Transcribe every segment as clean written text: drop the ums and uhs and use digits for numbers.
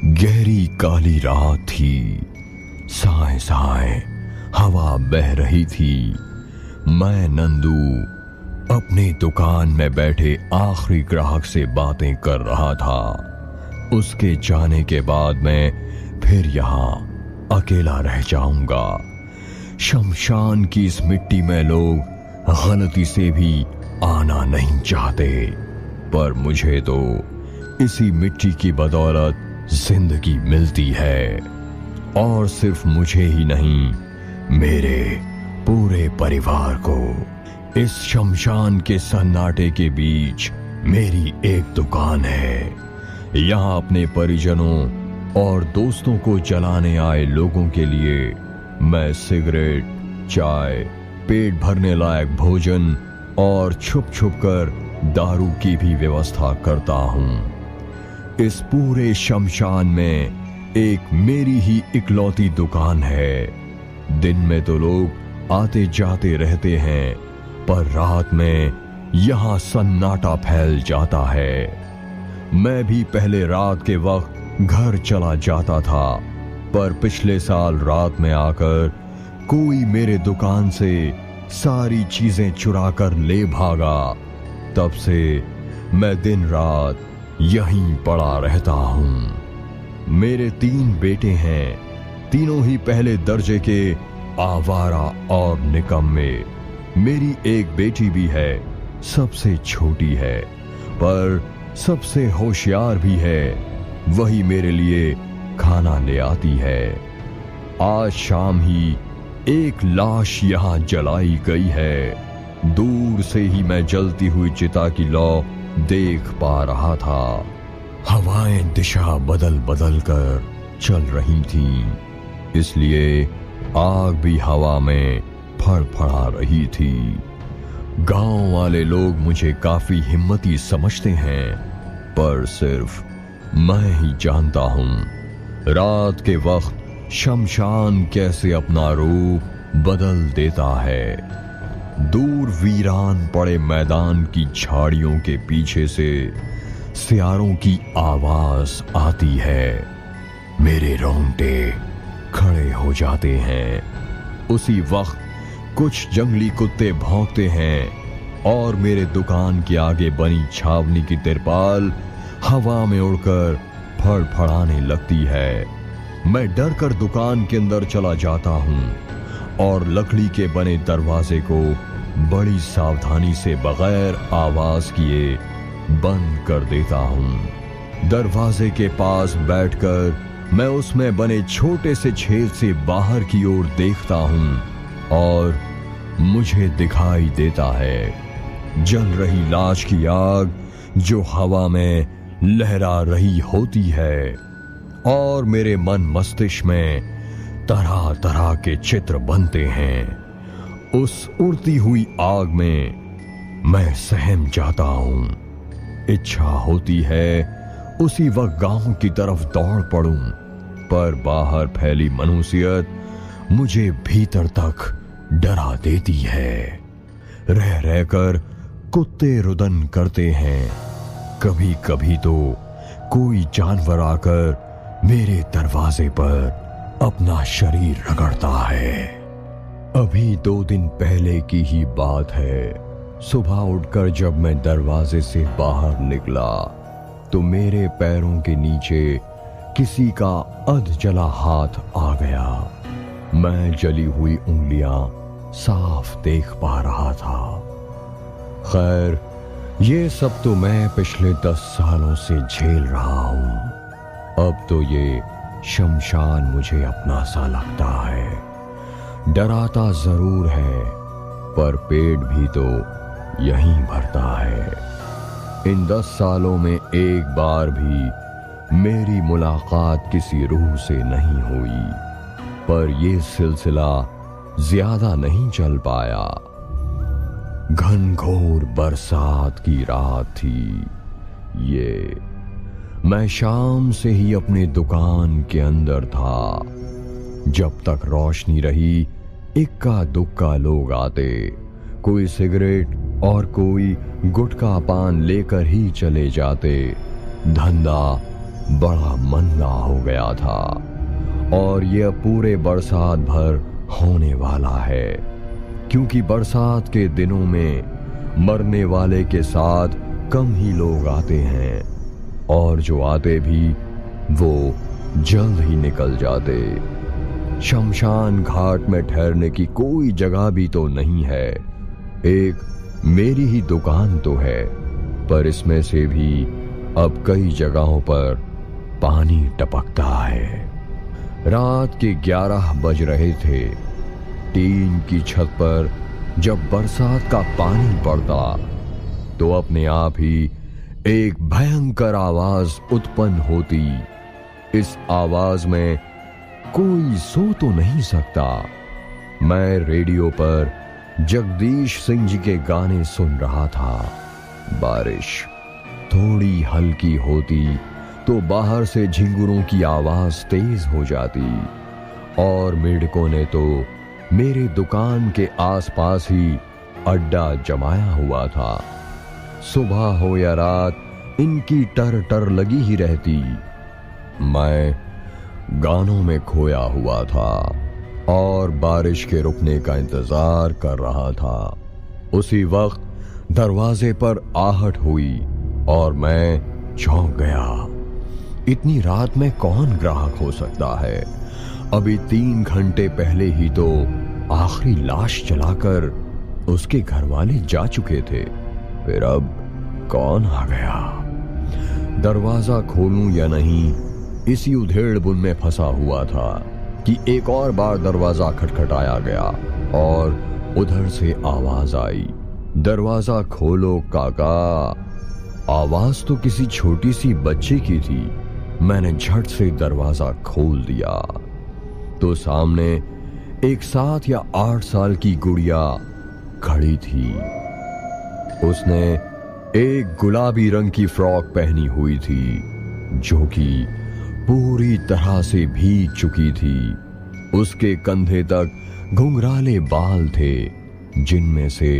गहरी काली रात थी। साए साए हवा बह रही थी। मैं नंदू अपनी दुकान में बैठे आखिरी ग्राहक से बातें कर रहा था। उसके जाने के बाद मैं फिर यहाँ अकेला रह जाऊंगा। शमशान की इस मिट्टी में लोग गलती से भी आना नहीं चाहते, पर मुझे तो इसी मिट्टी की बदौलत जिंदगी मिलती है। और सिर्फ मुझे ही नहीं, मेरे पूरे परिवार को। इस शमशान के सन्नाटे के बीच मेरी एक दुकान है। यहाँ अपने परिजनों और दोस्तों को जलाने आए लोगों के लिए मैं सिगरेट, चाय, पेट भरने लायक भोजन और छुप छुप कर दारू की भी व्यवस्था करता हूँ। इस पूरे शमशान में एक मेरी ही इकलौती दुकान है। दिन में तो लोग आते जाते रहते हैं, पर रात में यहाँ सन्नाटा फैल जाता है। मैं भी पहले रात के वक्त घर चला जाता था, पर पिछले साल रात में आकर कोई मेरे दुकान से सारी चीजें चुरा कर ले भागा। तब से मैं दिन रात यहीं पड़ा रहता हूँ। मेरे 3 बेटे हैं, तीनों ही पहले दर्जे के आवारा और निकम्मे। मेरी एक बेटी भी है, सबसे छोटी है, पर सबसे होशियार भी है। वही मेरे लिए खाना ले आती है। आज शाम ही एक लाश यहाँ जलाई गई है। दूर से ही मैं जलती हुई चिता की लौ देख पा रहा था। हवाएं दिशा बदल बदल कर चल रही थीं, इसलिए आग भी हवा में फड़फड़ा रही थी। गांव वाले लोग मुझे काफी हिम्मती समझते हैं, पर सिर्फ मैं ही जानता हूं रात के वक्त शमशान कैसे अपना रूप बदल देता है। दूर वीरान पड़े मैदान की झाड़ियों के पीछे से सियारों की आवाज आती है। मेरे रोंगटे खड़े हो जाते हैं। उसी वक्त कुछ जंगली कुत्ते भौंकते हैं और मेरे दुकान के आगे बनी छावनी की तिरपाल हवा में उड़कर फड़फड़ाने लगती है। मैं डर कर दुकान के अंदर चला जाता हूँ और लकड़ी के बने दरवाजे को बड़ी सावधानी से बगैर आवाज किए बंद कर देता हूँ। दरवाजे के पास बैठकर मैं उसमें बने छोटे से छेद से बाहर की ओर देखता हूँ और मुझे दिखाई देता है जल रही लाश की आग जो हवा में लहरा रही होती है। और मेरे मन मस्तिष्क में तरह तरह के चित्र बनते हैं। उस उड़ती हुई आग में मैं सहम जाता हूँ। इच्छा होती है उसी वक्त गांव की तरफ दौड़ पड़ूं, पर बाहर फैली मनुष्यत मुझे भीतर तक डरा देती है। रह रहकर कुत्ते रुदन करते हैं। कभी कभी तो कोई जानवर आकर मेरे दरवाजे पर अपना शरीर रगड़ता है। अभी 2 दिन पहले की ही बात है। सुबह उठकर जब मैं दरवाजे से बाहर निकला तो मेरे पैरों के नीचे किसी का अध जला हाथ आ गया। मैं जली हुई उंगलियां साफ देख पा रहा था। खैर, ये सब तो मैं पिछले 10 सालों से झेल रहा हूं। अब तो ये शमशान मुझे अपना सा लगता है। डराता जरूर है, पर पेट भी तो यहीं भरता है। इन 10 सालों में एक बार भी मेरी मुलाकात किसी रूह से नहीं हुई, पर यह सिलसिला ज्यादा नहीं चल पाया। घनघोर बरसात की रात थी ये। मैं शाम से ही अपनी दुकान के अंदर था। जब तक रोशनी रही, इक्का दुक्का लोग आते, कोई सिगरेट और कोई गुटखा पान लेकर ही चले जाते। धंधा बड़ा मंदा हो गया था और यह पूरे बरसात भर होने वाला है, क्योंकि बरसात के दिनों में मरने वाले के साथ कम ही लोग आते हैं और जो आते भी वो जल्द ही निकल जाते। शमशान घाट में ठहरने की कोई जगह भी तो नहीं है। एक मेरी ही दुकान तो है, पर इसमें से भी अब कई जगहों पर पानी टपकता है। रात के 11 बज रहे थे। टीन की छत पर जब बरसात का पानी पड़ता तो अपने आप ही एक भयंकर आवाज उत्पन्न होती। इस आवाज में कोई सो तो नहीं सकता। मैं रेडियो पर जगदीश सिंह जी के गाने सुन रहा था। बारिश थोड़ी हल्की होती तो बाहर से झिंगुरों की आवाज तेज हो जाती और मेढकों ने तो मेरे दुकान के आसपास ही अड्डा जमाया हुआ था। सुबह हो या रात इनकी टर टर लगी ही रहती। मैं गानों में खोया हुआ था और बारिश के रुकने का इंतजार कर रहा था। उसी वक्त दरवाजे पर आहट हुई और मैं चौंक गया। इतनी रात में कौन ग्राहक हो सकता है? अभी 3 घंटे पहले ही तो आखिरी लाश जलाकर उसके घर वाले जा चुके थे। फिर अब कौन आ गया? दरवाजा खोलूं या नहीं, इसी उधेड़-बुन में फंसा हुआ था कि एक और बार दरवाजा खटखटाया गया और उधर से आवाज आई, दरवाजा खोलो काका। आवाज तो किसी छोटी सी बच्ची की थी। मैंने झट से दरवाजा खोल दिया तो सामने एक 7 या 8 साल की गुड़िया खड़ी थी। उसने एक गुलाबी रंग की फ्रॉक पहनी हुई थी जो कि पूरी तरह से भीग चुकी थी। उसके कंधे तक घुंघराले बाल थे जिनमें से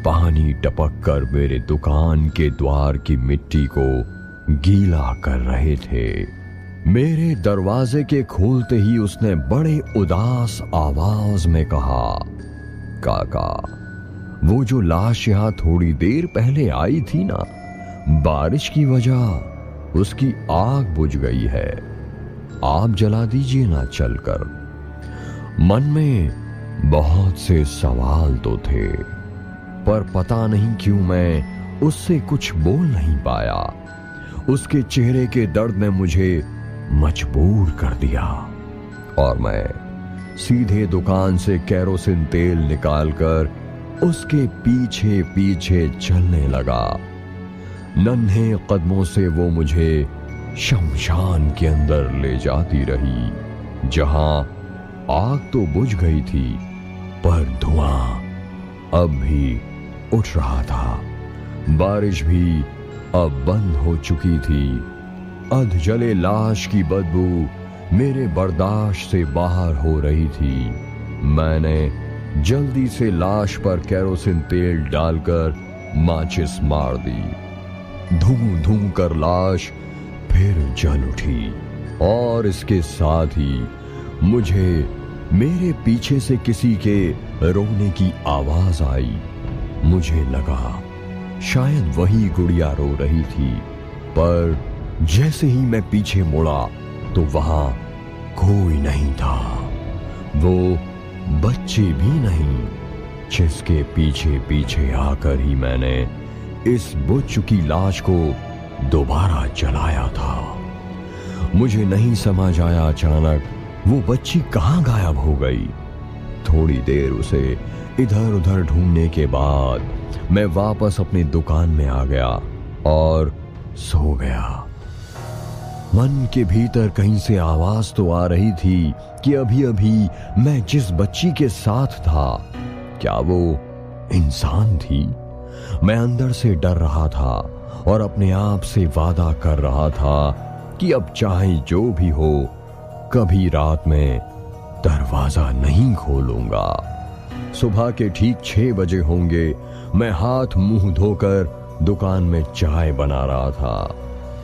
पानी टपक कर मेरे दुकान के द्वार की मिट्टी को गीला कर रहे थे। मेरे दरवाजे के खोलते ही उसने बड़े उदास आवाज में कहा, काका, वो जो लाश यहां थोड़ी देर पहले आई थी ना, बारिश की वजह उसकी आग बुझ गई है। आप जला दीजिए ना चलकर। मन में बहुत से सवाल तो थे, पर पता नहीं क्यों मैं उससे कुछ बोल नहीं पाया। उसके चेहरे के दर्द ने मुझे मजबूर कर दिया और मैं सीधे दुकान से केरोसिन तेल निकालकर उसके पीछे पीछे चलने लगा। नन्हे कदमों से वो मुझे शमशान के अंदर ले जाती रही, जहां आग तो बुझ गई थी पर धुआं अब भी उठ रहा था। बारिश भी अब बंद हो चुकी थी। अध जले लाश की बदबू मेरे बर्दाश्त से बाहर हो रही थी। मैंने जल्दी से लाश पर केरोसिन तेल डालकर माचिस मार दी। धूं धूं कर लाश फिर जल उठी और इसके साथ ही मुझे मेरे पीछे से किसी के रोने की आवाज आई। मुझे लगा शायद वही गुड़िया रो रही थी, पर जैसे ही मैं पीछे मुड़ा तो वहां कोई नहीं था। वो बच्चे भी नहीं, जिसके पीछे पीछे आकर ही मैंने इस बुझ चुकी लाश को दोबारा जलाया था। मुझे नहीं समझ आया अचानक वो बच्ची कहां गायब हो गई। थोड़ी देर उसे इधर उधर ढूंढने के बाद मैं वापस अपनी दुकान में आ गया और सो गया। मन के भीतर कहीं से आवाज तो आ रही थी कि अभी अभी मैं जिस बच्ची के साथ था, क्या वो इंसान थी? मैं अंदर से डर रहा था और अपने आप से वादा कर रहा था कि अब चाहे जो भी हो, कभी रात में दरवाजा नहीं खोलूंगा। सुबह के ठीक 6 बजे होंगे। मैं हाथ मुंह धोकर दुकान में चाय बना रहा था।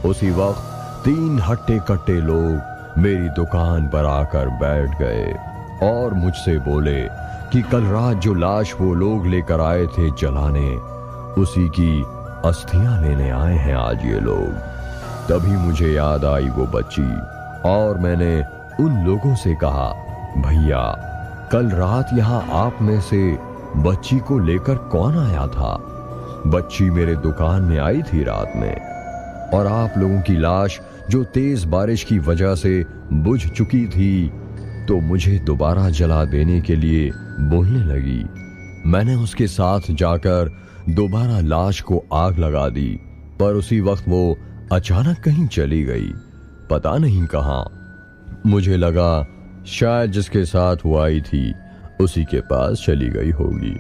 उसी वक्त 3 हट्टे कट्टे लोग मेरी दुकान पर आकर बैठ गए और मुझसे बोले कि कल रात जो लाश वो लोग लेकर आए थे जलाने, उसी की अस्थियां लेने आए हैं आज ये लोग। तभी मुझे याद आई वो बच्ची और मैंने उन लोगों से कहा, भैया कल रात यहाँ आप में से बच्ची को लेकर कौन आया था? बच्ची मेरे दुकान में आई थी रात में और आप लोगों की लाश जो तेज बारिश की वजह से बुझ चुकी थी तो मुझे दोबारा जला देने के लिए बोलने लगी। मैंने उसके साथ जाकर दोबारा लाश को आग लगा दी, पर उसी वक्त वो अचानक कहीं चली गई, पता नहीं कहां। मुझे लगा शायद जिसके साथ वो आई थी उसी के पास चली गई होगी।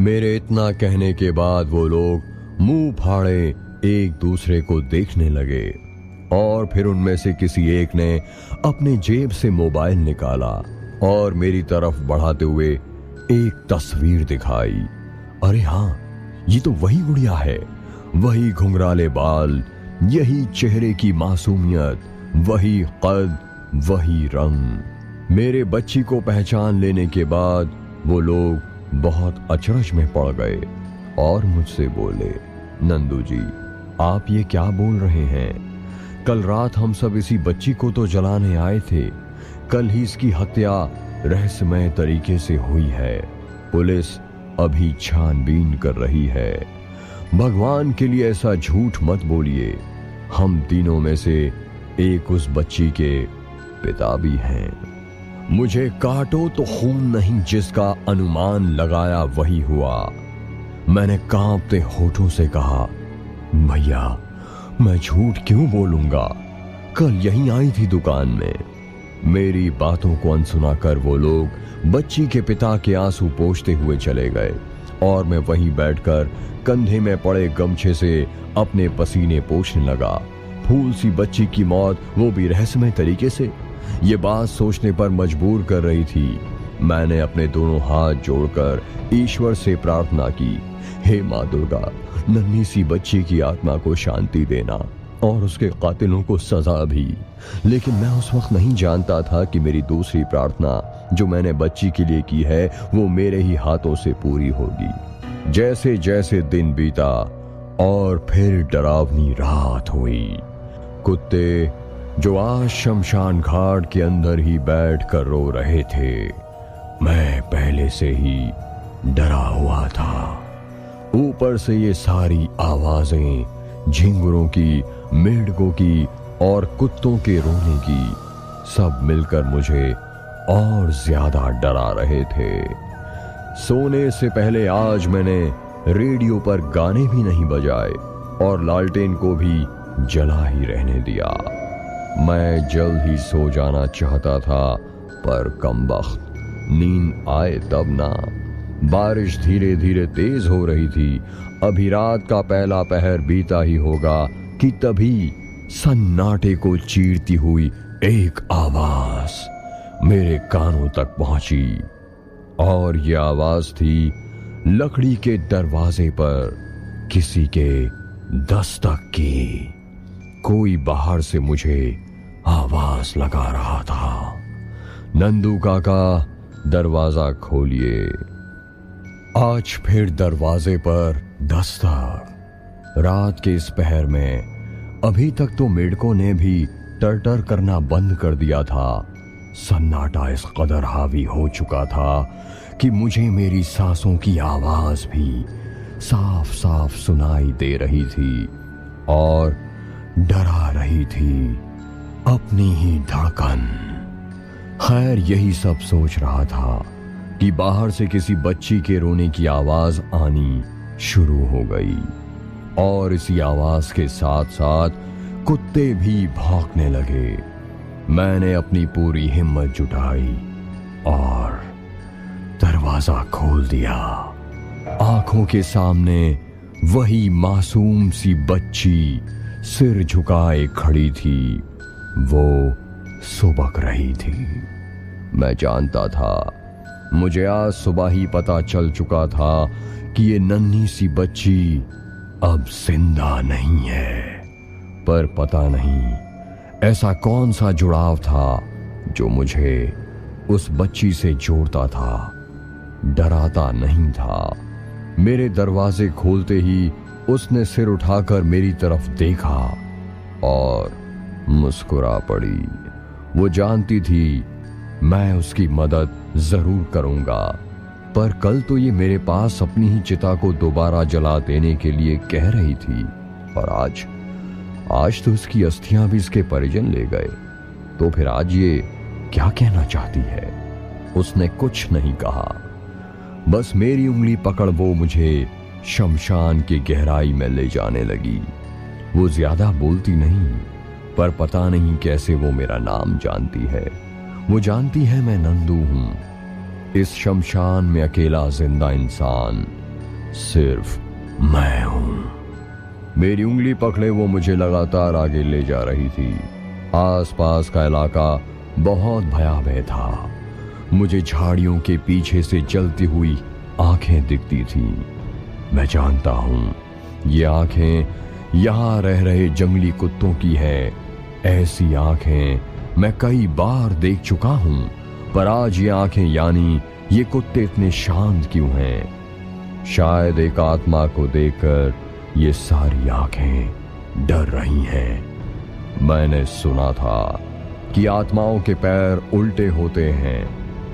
मेरे इतना कहने के बाद वो लोग मुंह फाड़े एक दूसरे को देखने लगे और फिर उनमें से किसी एक ने अपने जेब से मोबाइल निकाला और मेरी तरफ बढ़ाते हुए एक तस्वीर दिखाई। अरे हाँ, ये तो वही गुड़िया है, वही घुंघराले बाल, यही चेहरे की मासूमियत, वही कद, वही रंग। मेरे बच्ची को पहचान लेने के बाद वो लोग बहुत अचरज में पड़ गए और मुझसे बोले, नंदू जी आप ये क्या बोल रहे हैं? कल रात हम सब इसी बच्ची को तो जलाने आए थे, कल ही इसकी हत्या रहस्यमय तरीके से हुई है। पुलिस अभी छानबीन कर रही है। भगवान के लिए ऐसा झूठ मत बोलिए, हम तीनों में से एक उस बच्ची के पिता भी हैं। मुझे काटो तो खून नहीं, जिसका अनुमान लगाया वही हुआ। मैंने कांपते होठों से कहा, भैया मैं झूठ क्यों बोलूंगा, कल यहीं आई थी दुकान में। मेरी बातों को अनसुना कर वो लोग बच्ची के पिता के आंसू पोंछते हुए चले गए और मैं वहीं बैठकर कंधे में पड़े गमछे से अपने पसीने पोंछने लगा। फूल सी बच्ची की मौत, वो भी रहस्यमय तरीके से, ये बात सोचने पर मजबूर कर रही थी। मैंने अपने दोनों हाथ जोड़कर ईश्वर से प्रार्थना की, हे माँ दुर्गा, नन्ही सी बच्ची की आत्मा को शांति देना और उसके कातिलों को सजा भी। लेकिन मैं उस वक्त नहीं जानता था कि मेरी दूसरी प्रार्थना जो मैंने बच्ची के लिए की है वो मेरे ही हाथों से पूरी होगी। जैसे जैसे दिन बीता और फिर डरावनी रात हुई। कुत्ते जो आज शमशान घाट के अंदर ही बैठकर रो रहे थे, मैं पहले से ही डरा हुआ था। ऊपर से ये सारी आवाजें, झिंगुरों की, मेंढकों की और कुत्तों के रोने की, सब मिलकर मुझे और ज्यादा डरा रहे थे। सोने से पहले आज मैंने रेडियो पर गाने भी नहीं बजाए और लालटेन को भी जला ही रहने दिया। मैं जल्द ही सो जाना चाहता था, पर कमबख्त नींद आए तब ना। बारिश धीरे धीरे तेज हो रही थी। अभी रात का पहला पहर बीता ही होगा कि तभी सन्नाटे को चीरती हुई एक आवाज मेरे कानों तक पहुंची और यह आवाज थी लकड़ी के दरवाजे पर किसी के दस्तक की। कोई बाहर से मुझे आवाज लगा रहा था, नंदू काका दरवाजा खोलिए। आज फिर दरवाजे पर दस्तक। रात के इस पहर में अभी तक तो मेढकों ने भी टर करना बंद कर दिया था। सन्नाटा इस कदर हावी हो चुका था कि मुझे मेरी सांसों की आवाज भी साफ साफ सुनाई दे रही थी और डरा रही थी अपनी ही धड़कन। खैर यही सब सोच रहा था कि बाहर से किसी बच्ची के रोने की आवाज आनी शुरू हो गई और इसी आवाज के साथ साथ कुत्ते भी भौंकने लगे। मैंने अपनी पूरी हिम्मत जुटाई और दरवाजा खोल दिया। आंखों के सामने वही मासूम सी बच्ची सिर झुकाए खड़ी थी। वो सुबक रही थी। मैं जानता था, मुझे आज सुबह ही पता चल चुका था कि ये नन्ही सी बच्ची अब जिंदा नहीं है। पर पता नहीं ऐसा कौन सा जुड़ाव था जो मुझे उस बच्ची से जोड़ता था? डराता नहीं था। मेरे दरवाजे खोलते ही उसने सिर उठाकर मेरी तरफ देखा और मुस्कुरा पड़ी। वो जानती थी मैं उसकी मदद जरूर करूंगा, पर कल तो ये मेरे पास अपनी ही चिता को दोबारा जला देने के लिए कह रही थी, और आज तो उसकी अस्थियां भी इसके परिजन ले गए। तो फिर आज ये क्या कहना चाहती है? उसने कुछ नहीं कहा, बस मेरी उंगली पकड़ वो मुझे शमशान की गहराई में ले जाने लगी। वो ज्यादा बोलती नहीं, पर पता नहीं कैसे वो मेरा नाम जानती है। वो जानती है मैं नंदू हूं, इस शमशान में अकेला जिंदा इंसान सिर्फ मैं हूं। मेरी उंगली पकड़े वो मुझे लगातार आगे ले जा रही थी। आसपास का इलाका बहुत भयावह था। मुझे झाड़ियों के पीछे से जलती हुई आंखें दिखती थी। मैं जानता हूं ये आंखें यहां रह रहे जंगली कुत्तों की है। ऐसी आंखें मैं कई बार देख चुका हूं, पर आज ये आंखें यानी ये कुत्ते इतने शांत क्यों हैं? शायद एक आत्मा को देखकर ये सारी आंखें डर रही हैं। मैंने सुना था कि आत्माओं के पैर उल्टे होते हैं,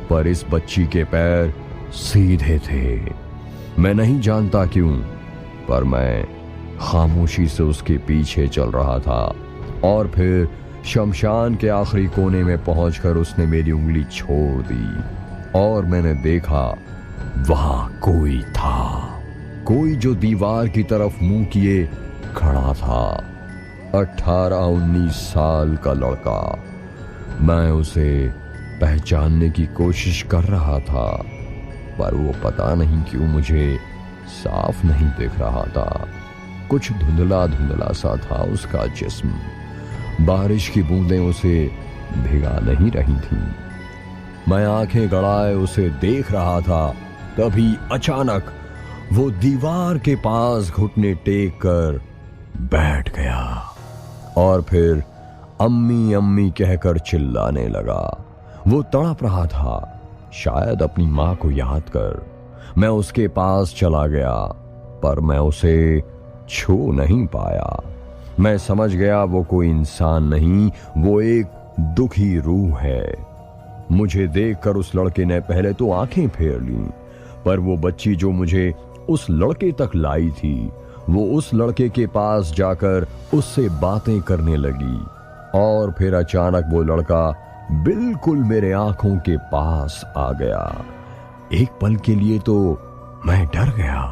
पर इस बच्ची के पैर सीधे थे। मैं नहीं जानता क्यों, पर मैं खामोशी से उसके पीछे चल रहा था। और फिर शमशान के आखिरी कोने में पहुंचकर उसने मेरी उंगली छोड़ दी और मैंने देखा वहां कोई था, कोई जो दीवार की तरफ मुंह किए खड़ा था। 18-19 साल का लड़का। मैं उसे पहचानने की कोशिश कर रहा था, पर वो पता नहीं क्यों मुझे साफ नहीं दिख रहा था। कुछ धुंधला धुंधला सा था उसका जिस्म। बारिश की बूंदें उसे भिगा नहीं रही थीं। मैं आंखें गड़ाए उसे देख रहा था, तभी अचानक वो दीवार के पास घुटने टेक कर बैठ गया और फिर अम्मी अम्मी कहकर चिल्लाने लगा। वो तड़प रहा था, शायद अपनी मां को याद कर। मैं उसके पास चला गया, पर मैं उसे छू नहीं पाया। मैं समझ गया वो कोई इंसान नहीं, वो एक दुखी रूह है। मुझे देखकर उस लड़के ने पहले तो आंखें फेर लीं, पर वो बच्ची जो मुझे उस लड़के तक लाई थी, वो उस लड़के के पास जाकर उससे बातें करने लगी। और फिर अचानक वो लड़का बिल्कुल मेरे आंखों के पास आ गया। एक पल के लिए तो मैं डर गया,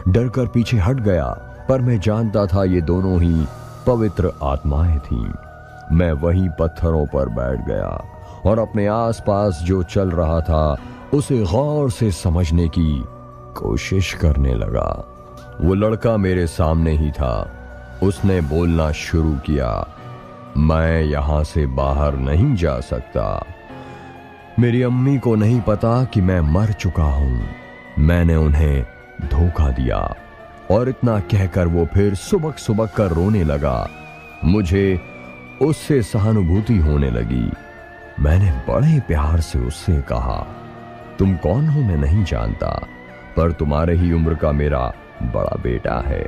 डर कर पीछे हट गया, पर मैं जानता था ये दोनों ही पवित्र आत्माएं थीं। मैं वहीं पत्थरों पर बैठ गया और अपने आसपास जो चल रहा था उसे गौर से समझने की कोशिश करने लगा। वो लड़का मेरे सामने ही था। उसने बोलना शुरू किया, मैं यहां से बाहर नहीं जा सकता। मेरी अम्मी को नहीं पता कि मैं मर चुका हूं। मैंने उन्हें धोखा दिया। और इतना कहकर वो फिर सुबक सुबक कर रोने लगा। मुझे उससे सहानुभूति होने लगी। मैंने बड़े प्यार से उससे कहा, तुम कौन हो मैं नहीं जानता, पर तुम्हारे ही उम्र का मेरा बड़ा बेटा है।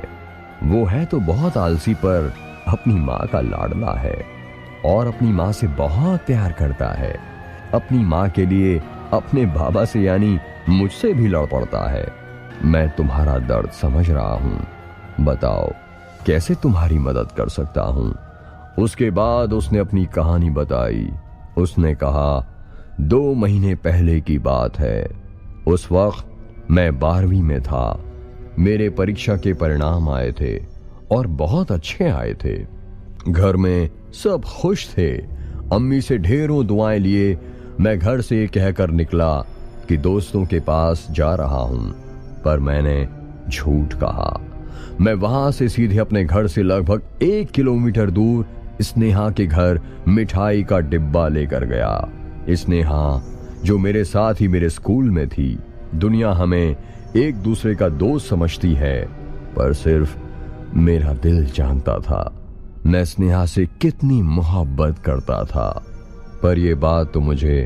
वो है तो बहुत आलसी, पर अपनी माँ का लाडला है और अपनी माँ से बहुत प्यार करता है। अपनी माँ के लिए अपने बाबा से यानी मुझसे भी लड़ पड़ता है। मैं तुम्हारा दर्द समझ रहा हूं, बताओ कैसे तुम्हारी मदद कर सकता हूं। उसके बाद उसने अपनी कहानी बताई। उसने कहा, 2 महीने पहले की बात है। उस वक्त मैं 12वीं में था। मेरे परीक्षा के परिणाम आए थे और बहुत अच्छे आए थे। घर में सब खुश थे। अम्मी से ढेरों दुआएं लिए मैं घर से कहकर निकला कि दोस्तों के पास जा रहा हूं, पर मैंने झूठ कहा। मैं वहां से सीधे अपने घर से लगभग 1 किलोमीटर दूर स्नेहा के घर मिठाई का डिब्बा लेकर गया। स्नेहा जो मेरे साथ ही मेरे स्कूल में थी। दुनिया हमें एक दूसरे का दोस्त समझती है, पर सिर्फ मेरा दिल जानता था मैं स्नेहा से कितनी मोहब्बत करता था, पर यह बात तो मुझे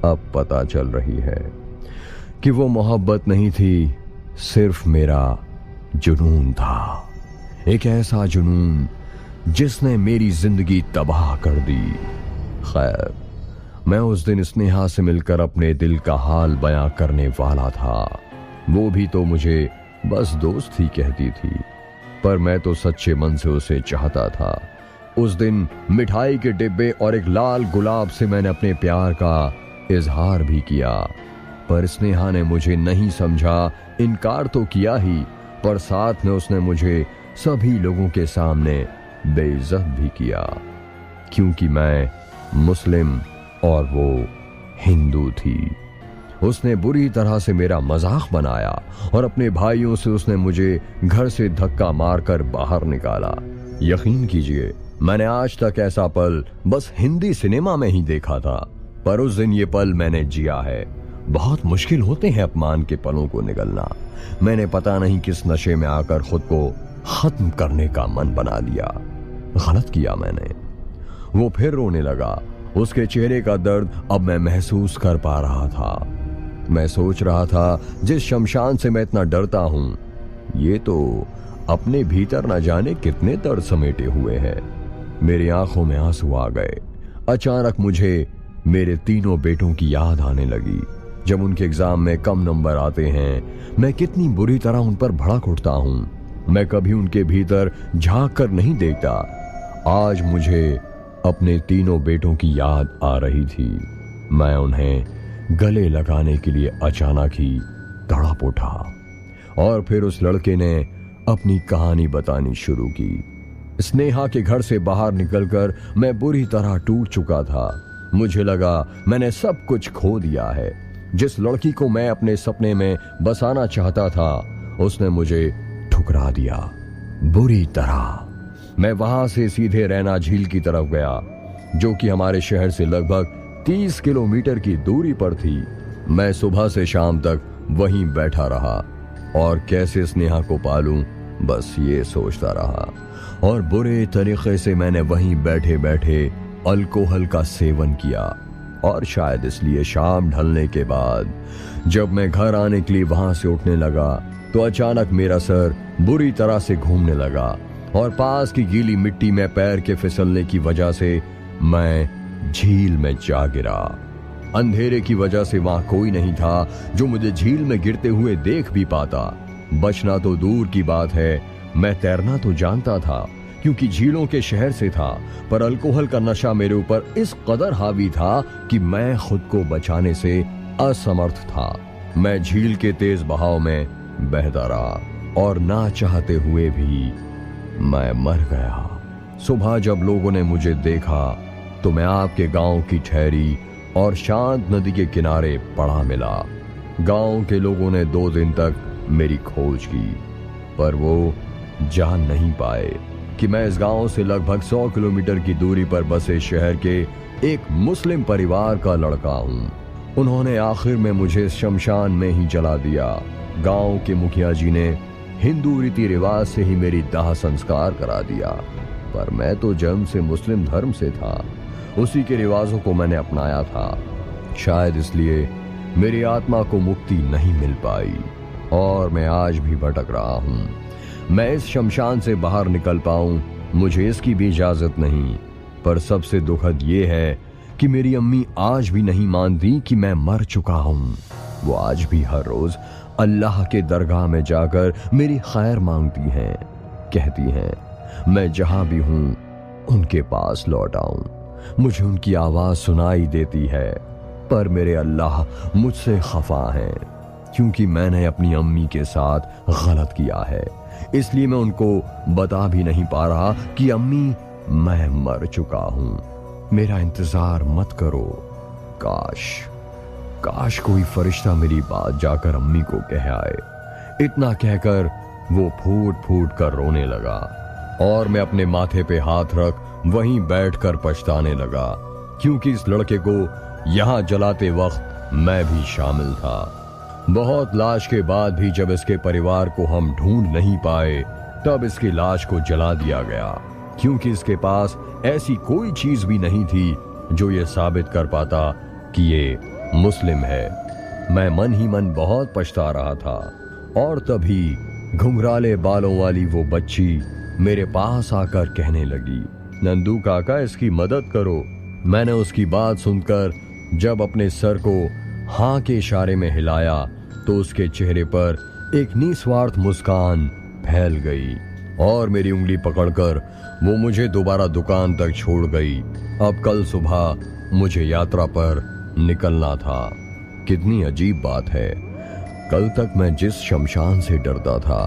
अब पता चल रही है कि वो मोहब्बत नहीं थी, सिर्फ मेरा जुनून था। एक ऐसा जुनून जिसने मेरी जिंदगी तबाह कर दी। खैर, मैं उस दिन स्नेहा से मिलकर अपने दिल का हाल बयां करने वाला था। वो भी तो मुझे बस दोस्त ही कहती थी, पर मैं तो सच्चे मन से उसे चाहता था। उस दिन मिठाई के डिब्बे और एक लाल गुलाब से मैंने अपने प्यार का इजहार भी किया, पर स्नेहा ने मुझे नहीं समझा, इनकार तो किया ही, पर साथ में उसने मुझे सभी लोगों के सामने बेइज्जत भी किया, क्योंकि मैं मुस्लिम और वो हिंदू थी। उसने बुरी तरह से मेरा मजाक बनाया और अपने भाइयों से उसने मुझे घर से धक्का मारकर बाहर निकाला। यकीन कीजिए, मैंने आज तक ऐसा पल बस हिंदी सिनेमा में ही देखा था, पर उस दिन ये पल मैंने जिया है। बहुत मुश्किल होते हैं अपमान के पलों को निगलना। मैंने पता नहीं किस नशे में आकर खुद को खत्म करने का मन बना लिया। गलत किया मैंने। वो फिर रोने लगा। उसके चेहरे का दर्द अब मैं महसूस कर पा रहा था। मैं सोच रहा था, जिस शमशान से मैं इतना डरता हूं, ये तो अपने भीतर न जाने कितने दर्द समेटे हुए हैं। मेरी आंखों में आंसू आ गए। अचानक मुझे मेरे तीनों बेटों की याद आने लगी। जब उनके एग्जाम में कम नंबर आते हैं, मैं कितनी बुरी तरह उन पर भड़क उठता हूं। मैं कभी उनके भीतर झांक कर नहीं देखता। आज मुझे अपने तीनों बेटों की याद आ रही थी। मैं उन्हें गले लगाने के लिए अचानक ही तड़प उठा और फिर उस लड़के ने अपनी कहानी बतानी शुरू की। स्नेहा के घर से बाहर निकलकर मैं बुरी तरह टूट चुका था। मुझे लगा मैंने सब कुछ खो दिया है। जिस लड़की को मैं अपने सपने में बसाना चाहता था, उसने मुझे ठुकरा दिया बुरी तरह। मैं वहां से सीधे रैना झील की तरफ गया, जो कि हमारे शहर से लगभग 30 किलोमीटर की दूरी पर थी। मैं सुबह से शाम तक वहीं बैठा रहा और कैसे स्नेहा को पालूं, बस ये सोचता रहा। और बुरे तरीके से मैंने वहीं बैठे बैठे अल्कोहल का सेवन किया। और शायद इसलिए शाम ढलने के बाद जब मैं घर आने के लिए वहां से उठने लगा, तो अचानक मेरा सर बुरी तरह से घूमने लगा और पास की गीली मिट्टी में पैर के फिसलने की वजह से मैं झील में जा गिरा। अंधेरे की वजह से वहां कोई नहीं था जो मुझे झील में गिरते हुए देख भी पाता। बचना तो दूर की बात है, मैं तैरना तो जानता था क्योंकि झीलों के शहर से था, पर अल्कोहल का नशा मेरे ऊपर इस कदर हावी था कि मैं खुद को बचाने से असमर्थ था। मैं झील के तेज बहाव में बहता रहा और ना चाहते हुए भी मैं मर गया। सुबह जब लोगों ने मुझे देखा तो मैं आपके गांव की ठहरी और शांत नदी के किनारे पड़ा मिला। गांव के लोगों ने 2 दिन तक मेरी खोज की, पर वो जान नहीं पाए कि मैं इस गांव से लगभग 100 किलोमीटर की दूरी पर बसे शहर के एक मुस्लिम परिवार का लड़का हूं। उन्होंने आखिर में मुझे शमशान में ही जला दिया। गांव के मुखिया जी ने हिंदू रीति रिवाज से ही मेरी दाह संस्कार करा दिया, पर मैं तो जन्म से मुस्लिम धर्म से था। उसी के रिवाजों को मैंने अपनाया था। शायद इसलिए मेरी आत्मा को मुक्ति नहीं मिल पाई और मैं आज भी भटक रहा हूं। मैं इस शमशान से बाहर निकल पाऊं, मुझे इसकी भी इजाजत नहीं। पर सबसे दुखद ये है कि मेरी अम्मी आज भी नहीं मानती कि मैं मर चुका हूं। वो आज भी हर रोज अल्लाह के दरगाह में जाकर मेरी खैर मांगती हैं, कहती हैं मैं जहां भी हूं उनके पास लौट आऊं। मुझे उनकी आवाज सुनाई देती है, पर मेरे अल्लाह मुझसे खफा हैं क्योंकि मैंने अपनी अम्मी के साथ गलत किया है। इसलिए मैं उनको बता भी नहीं पा रहा कि अम्मी मैं मर चुका हूं, मेरा इंतजार मत करो। काश कोई फरिश्ता मेरी बात जाकर अम्मी को कह आए। इतना कहकर वो फूट फूट कर रोने लगा और मैं अपने माथे पे हाथ रख वहीं बैठकर पछताने लगा, क्योंकि इस लड़के को यहां जलाते वक्त मैं भी शामिल था। बहुत लाश के बाद भी जब इसके परिवार को हम ढूंढ नहीं पाए, तब इसकी लाश को जला दिया गया। क्योंकि इसके पास ऐसी कोई चीज भी नहीं थी जो ये साबित कर पाता कि ये मुस्लिम है। मैं मन ही मन बहुत पछता रहा था और तभी घुंघराले बालों वाली वो बच्ची मेरे पास आकर कहने लगी, नंदू काका इसकी मदद करो। मैंने उसकी बात सुनकर जब अपने सर को हाँ के इशारे में हिलाया तो उसके चेहरे पर एक निस्वार्थ मुस्कान फैल गई और मेरी उंगली पकड़कर वो मुझे दोबारा दुकान तक छोड़ गई। अब कल सुबह मुझे यात्रा पर निकलना था। कितनी अजीब बात है, कल तक मैं जिस शमशान से डरता था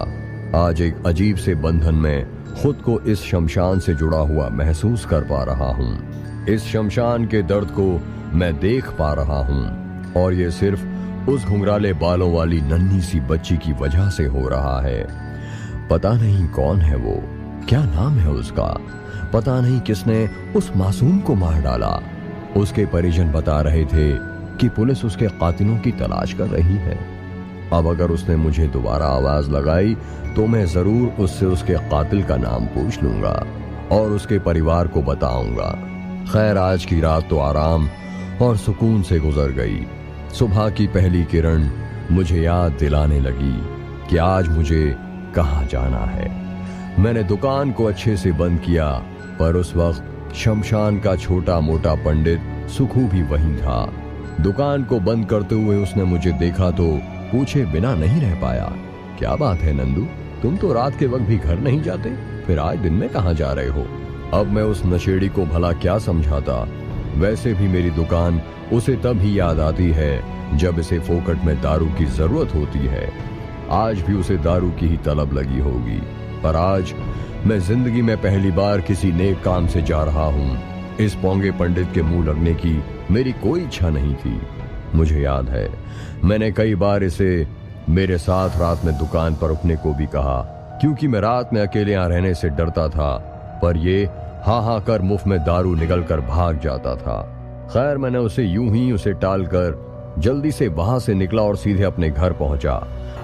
आज एक अजीब से बंधन में खुद को इस शमशान से जुड़ा हुआ महसूस कर पा रहा हूँ। इस शमशान के दर्द को मैं देख पा रहा हूँ और ये सिर्फ उस घुंघराले बालों वाली नन्ही सी बच्ची की वजह से हो रहा है। पता नहीं कौन है वो, क्या नाम है उसका, पता नहीं किसने उस मासूम को मार डाला। उसके परिजन बता रहे थे कि पुलिस उसके कातिलों की तलाश कर रही है। अब अगर उसने मुझे दोबारा आवाज लगाई तो मैं जरूर उससे उसके कातिल का नाम पूछ लूंगा और उसके परिवार को बताऊंगा। खैर आज की रात तो आराम और सुकून से गुजर गई। सुबह की पहली किरण मुझे याद दिलाने लगी कि आज मुझे कहाँ जाना है। मैंने दुकान को अच्छे से बंद किया पर उस वक्त शमशान का छोटा मोटा पंडित सुखू भी वहीं था। दुकान को बंद करते हुए उसने मुझे देखा तो पूछे बिना नहीं रह पाया, क्या बात है नंदू, तुम तो रात के वक्त भी घर नहीं जाते, फिर आज दिन में कहाँ जा रहे हो। अब मैं उस नशेड़ी को भला क्या समझाता। वैसे भी मेरी दुकान उसे तब ही याद आती है जब इसे फोकट में दारू की जरूरत होती है। आज भी उसे दारू की ही तलब लगी होगी, पर आज मैं जिंदगी में पहली बार किसी नेक काम से जा रहा हूँ। इस पोंगे पंडित के मुंह लगने की मेरी कोई इच्छा नहीं थी। मुझे याद है मैंने कई बार इसे मेरे साथ रात में दुकान पर रुकने को भी कहा, क्योंकि मैं रात में अकेले यहाँ रहने से डरता था, पर ये हाँ हाँ कर मुफ्त में दारू निकल कर भाग जाता था। खैर मैंने उसे यूं ही उसे टालकर जल्दी से वहां से निकला और सीधे अपने घर पहुंचा।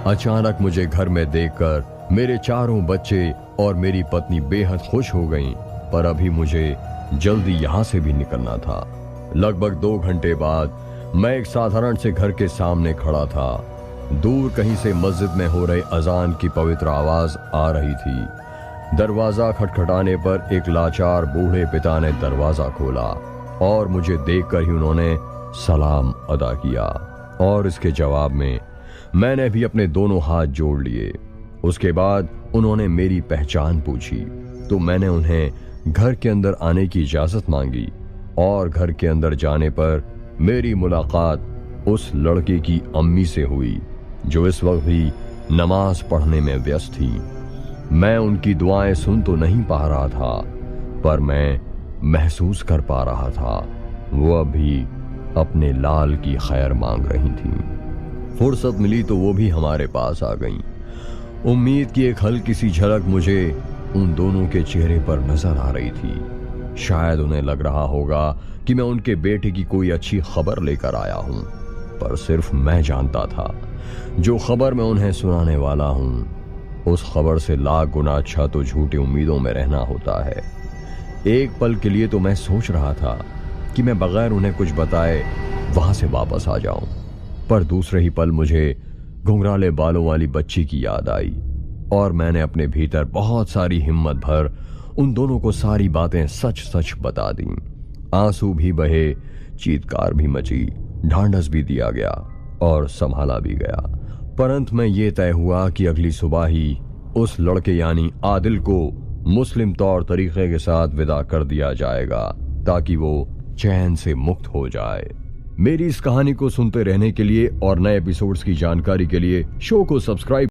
अचानक मुझे घर में देखकर मेरे चारों बच्चे और मेरी पत्नी बेहद खुश हो गईं, पर अभी मुझे जल्दी यहाँ से भी निकलना था। लगभग 2 घंटे बाद मैं एक साधारण से घर के सामने खड़ा था। दूर कहीं से मस्जिद में हो रहे अजान की पवित्र आवाज आ रही थी। दरवाजा खटखटाने पर एक लाचार बूढ़े पिता ने दरवाजा खोला और मुझे देखकर ही उन्होंने सलाम अदा किया और इसके जवाब में मैंने भी अपने दोनों हाथ जोड़ लिए। उसके बाद उन्होंने मेरी पहचान पूछी तो मैंने उन्हें घर के अंदर आने की इजाजत मांगी और घर के अंदर जाने पर मेरी मुलाकात उस लड़के की अम्मी से हुई जो इस वक्त भी नमाज पढ़ने में व्यस्त थी। मैं उनकी दुआएं सुन तो नहीं पा रहा था, पर मैं महसूस कर पा रहा था वो अभी अपने लाल की खैर मांग रही थी। फुर्सत मिली तो वो भी हमारे पास आ गईं। उम्मीद की एक हल्की सी झलक मुझे उन दोनों के चेहरे पर नजर आ रही थी। शायद उन्हें लग रहा होगा कि मैं उनके बेटे की कोई अच्छी खबर लेकर आया हूं, पर सिर्फ मैं जानता था जो खबर मैं उन्हें सुनाने वाला हूं उस खबर से लाख गुना अच्छा तो झूठी उम्मीदों में रहना होता है। एक पल के लिए तो मैं सोच रहा था कि मैं बगैर उन्हें कुछ बताए वहां से वापस आ जाऊं, पर दूसरे ही पल मुझे घुंघराले बालों वाली बच्ची की याद आई और मैंने अपने भीतर बहुत सारी हिम्मत भर उन दोनों को सारी बातें सच सच बता दी। आंसू भी बहे, चीत्कार भी मची, ढांढस भी दिया गया और संभाला भी गया। पर अंत में ये तय हुआ कि अगली सुबह ही उस लड़के यानी आदिल को मुस्लिम तौर तरीके के साथ विदा कर दिया जाएगा ताकि वो चैन से मुक्त हो जाए। मेरी इस कहानी को सुनते रहने के लिए और नए एपिसोड्स की जानकारी के लिए शो को सब्सक्राइब